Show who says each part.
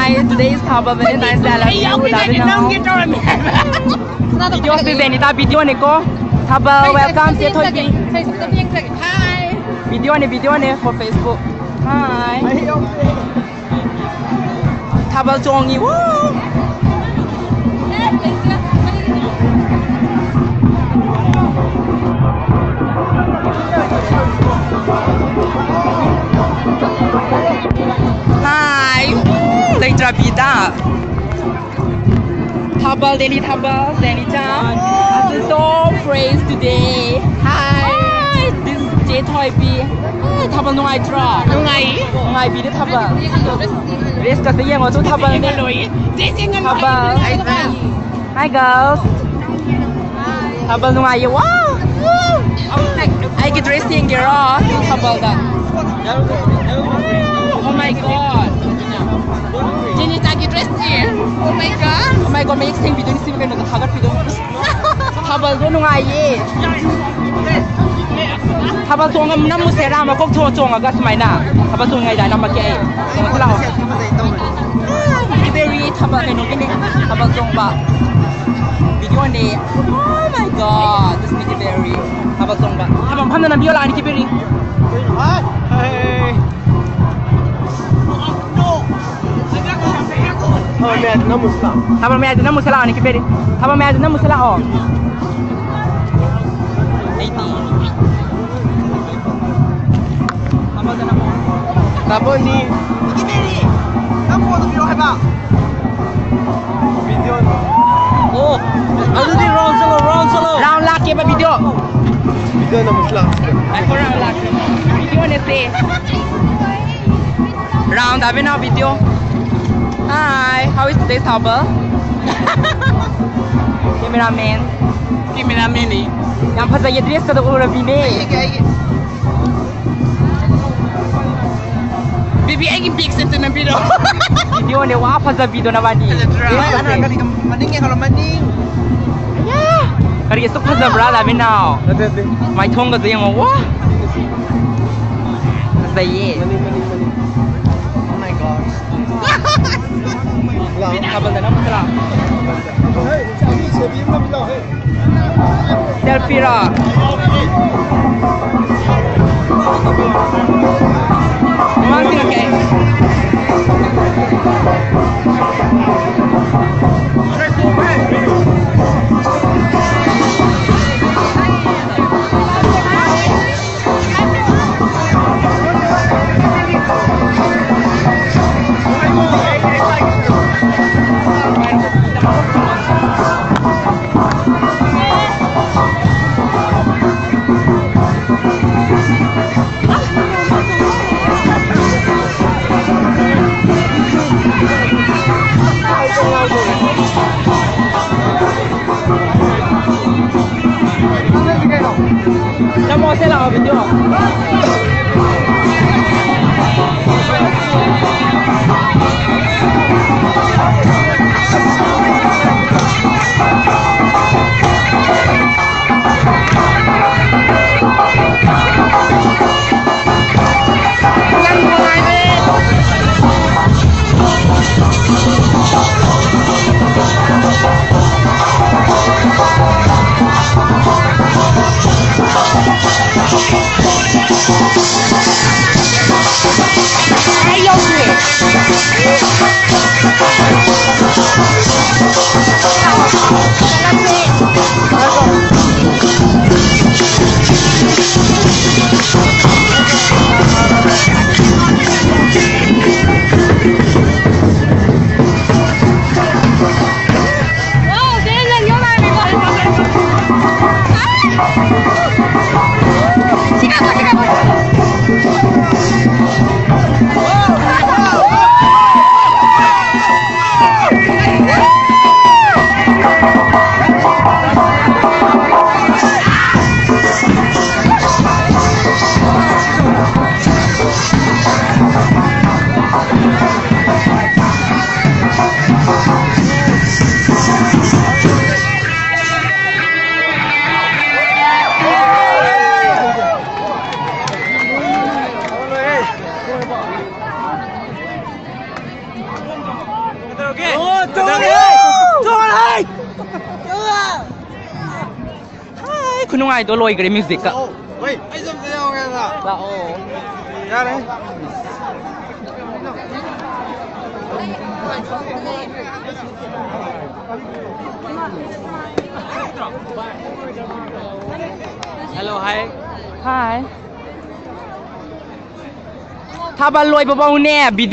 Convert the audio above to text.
Speaker 1: Hi, today is Thaba Valentine's Day. I love you. Love you now. Video si Zenita video ni ko. Thaba welcome to Thoi Bi.
Speaker 2: Hi.
Speaker 1: Video ni for Facebook. Hi. Thaba Jongi. Woo. Hi. Leitra Vida. Thaba Lady Thaba Zenita. I'm so praised today. Hi. This is J Thoi Bi. Thaba no I draw. Ngai bi de Thaba. Race ka sayang我做 Thaba 呢。Thaba. Hi girls. Thaba no I wow. I get dressing girl. Thaba da. Oh my god.
Speaker 2: Jenny lagi dressing. Oh my god.
Speaker 1: Oh my god, may extend video ni sila kayo nagkagat video. Habal do nung aye. Habal tuang ngam namu sera ma kok tuang aga semai na. Habal tuang ngai dah nama kaya. Tengok tu lah. Very habal kayo nung kini. Habal tuang ba. Video ni. Oh my god, this is very habal tuang ba. Habal pam na video lah ni kibiri. Thaba mẹ nó mua xe lao này cái bên đi. Thaba mẹ nó mua xe lao. 80.
Speaker 3: Thaba ni. Kamu mau video apa? Video. Oh, ada di round solo.
Speaker 1: Round lah ke video.
Speaker 3: Video na muslim.
Speaker 1: Aku round lah. Video ni se. Round tapi now video. Hi, how is today's Thaba? Cameraman.
Speaker 2: Cameraman ni.
Speaker 1: Yang pasal ya dress kata orang bini.
Speaker 2: Baby lagi big set na video.
Speaker 1: Video ni wah pasal video na bani.
Speaker 3: Anak kali maning ya kalau maning.
Speaker 1: Ya. Kali esok pasal berada tapi now. Mai thong kata yang wah. Pasal ye.
Speaker 3: Maning. Oh my god.
Speaker 1: Thaba dah nama salah. Selfie lah. Masih okay.
Speaker 3: Okay. Oh, John Hai.
Speaker 1: Hi คุณน้องไอ้ตัวลอยกับมิวสิกอะ
Speaker 3: Wait, ai dám theo nghe nào?
Speaker 1: ละโอ
Speaker 3: Ra đây. Hello, hi.
Speaker 1: Hi ถ้าบันลอยเบาๆแน่บิด